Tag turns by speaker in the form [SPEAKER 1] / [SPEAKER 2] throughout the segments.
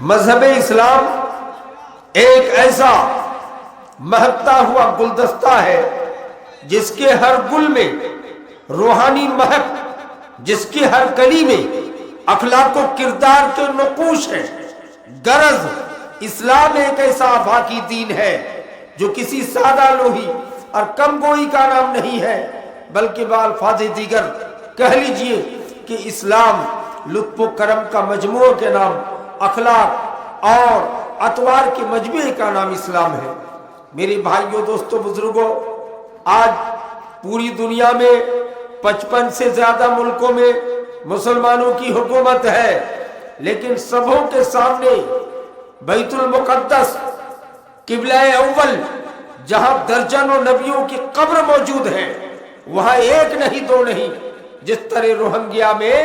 [SPEAKER 1] مذہب اسلام ایک ایسا مہکتا ہوا گلدستہ ہے جس کے ہر گل میں روحانی مہک، جس کی ہر کلی میں اخلاق و کردار کے نقوش ہیں۔ غرض اسلام ایک ایسا آفاقی دین ہے جو کسی سادہ لوہی اور کم گوئی کا نام نہیں ہے، بلکہ بالفاظ دیگر کہہ لیجئے کہ اسلام لطف و کرم کا مجموعہ کے نام، اخلاق اور اطوار کے مجموعے کا نام اسلام ہے۔ میرے بھائیوں، دوستوں، بزرگوں، آج پوری دنیا میں 55 سے زیادہ ملکوں میں مسلمانوں کی حکومت ہے، لیکن سبوں کے سامنے بیت المقدس، قبلہ اول، جہاں درجنوں نبیوں کی قبر موجود ہے، وہاں ایک نہیں دو نہیں، جس طرح روہنگیا میں،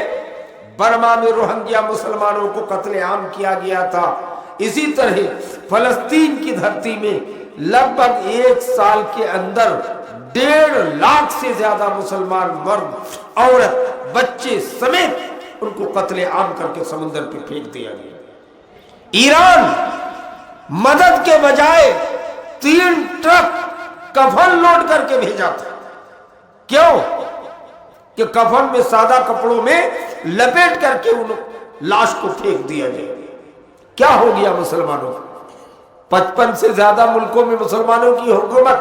[SPEAKER 1] برما میں روہنگیا مسلمانوں کو قتل عام کیا گیا تھا، اسی طرح فلسطین کی دھرتی میں لگ بھگ 1 سال کے اندر 1.5 لاکھ سے زیادہ مسلمان مرد، عورت، بچے سمیت ان کو قتل عام کر کے سمندر پہ پھینک دیا گیا۔ ایران مدد کے بجائے 3 ٹرک کفن لوڈ کر کے بھیجا تھا۔ کیوں؟ کہ کفن میں سادہ کپڑوں میں لپیٹ کر کے ان لاش کو پھینک دیا جائے۔ کیا ہو گیا مسلمانوں کو؟ 55 سے زیادہ ملکوں میں مسلمانوں کی حکومت،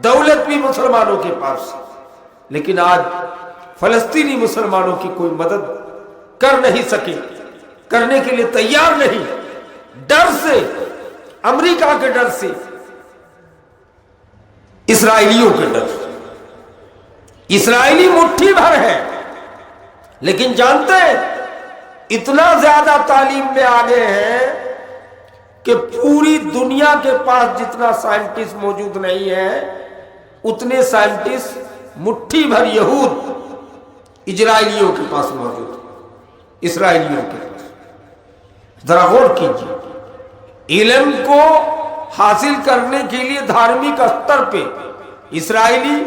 [SPEAKER 1] دولت بھی مسلمانوں کے پاس، لیکن آج فلسطینی مسلمانوں کی کوئی مدد کر نہیں سکے، کرنے کے لیے تیار نہیں، ڈر سے، امریکہ کے ڈر سے، اسرائیلیوں کے ڈر سے۔ اسرائیلی مٹھی بھر ہے، لیکن جانتے ہیں اتنا زیادہ تعلیم میں آگے ہیں کہ پوری دنیا کے پاس جتنا سائنٹسٹ موجود نہیں ہے، اتنے سائنٹسٹ مٹھی بھر یہود اسرائیلیوں کے پاس موجود ہیں، اسرائیلیوں کے پاس۔ ذرا غور کیجیے، علم کو حاصل کرنے کے لیے دھارمک استر پہ اسرائیلی،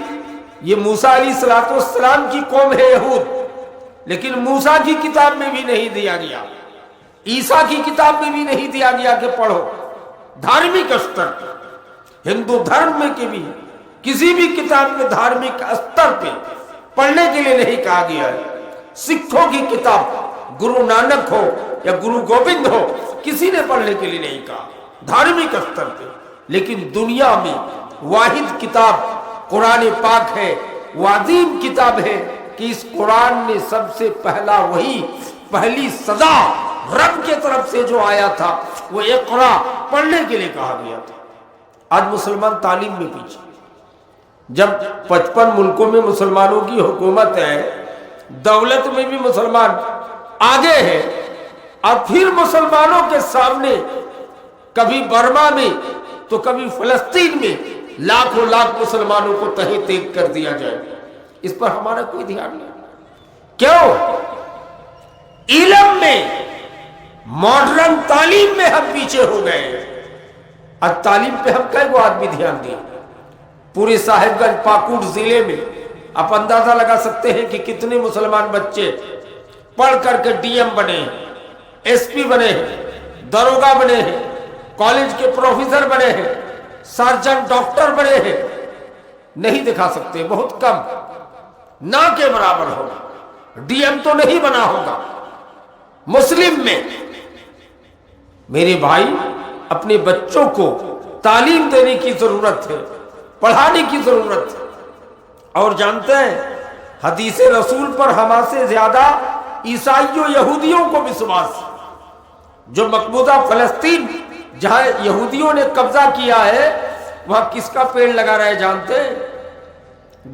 [SPEAKER 1] یہ موسیٰ علیہ السلام کی قوم ہے یہود، لیکن موسیٰ کی کتاب میں بھی نہیں دیا گیا، عیسیٰ کی کتاب میں بھی نہیں دیا گیا کہ پڑھو۔ دھارمک استر پہ، ہندو دھرم میں کہ بھی کسی بھی کتاب میں دھارمک استر پہ پڑھنے کے لیے نہیں کہا گیا ہے۔ سکھوں کی کتاب گرو نانک ہو یا گرو گوبند ہو، کسی نے پڑھنے کے لیے نہیں کہا، دھارمک استر پہ۔ لیکن دنیا میں واحد کتاب قرآن پاک ہے، وہ عظیم کتاب ہے کہ اس قرآن نے سب سے پہلا وحی، پہلی صدا رب کے طرف سے جو آیا تھا، وہ اقرا پڑھنے کے لیے کہا گیا تھا۔ آج مسلمان تعلیم میں پیچھے، جب 55 ملکوں میں مسلمانوں کی حکومت ہے، دولت میں بھی مسلمان آگے ہیں، اور پھر مسلمانوں کے سامنے کبھی برما میں تو کبھی فلسطین میں لاکھوں لاکھ مسلمانوں کو تہہ تیگ کر دیا جائے، اس پر ہمارا کوئی دھیان نہیں۔ کیوں؟ علم میں، ماڈرن تعلیم میں ہم پیچھے ہو گئے ہیں۔ اور تعلیم پہ ہم کئی کو آدمی دھیان دیا، پورے صاحب گنج پاکوڑ ضلع میں آپ اندازہ لگا سکتے ہیں کہ کتنے مسلمان بچے پڑھ کر کے ڈی ایم بنے ہیں، ایس پی بنے ہیں، داروغہ بنے ہیں، کالج کے پروفیسر بنے ہیں، سرجن ڈاکٹر بنے ہیں۔ نہیں دکھا سکتے، بہت کم، نہ کے برابر ہوگا، ڈی ایم تو نہیں بنا ہوگا۔ مسلم میں میرے بھائی، اپنے بچوں کو تعلیم دینے کی ضرورت ہے، پڑھانے کی ضرورت ہے۔ اور جانتے ہیں حدیث رسول پر ہم سے زیادہ عیسائیوں یہودیوں کو وشواس، جو مقبوضہ فلسطین جہاں یہودیوں نے قبضہ کیا ہے، وہاں کس کا پیڑ لگا رہے جانتے ہیں؟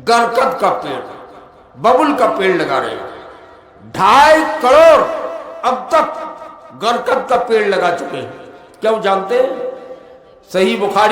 [SPEAKER 1] گرکت کا پیڑ، ببل کا پیڑ لگا رہے ہیں۔ 2.5 کروڑ اب تک گرکت کا پیڑ لگا چکے ہیں۔ کیوں جانتے ہیں؟ صحیح بخاری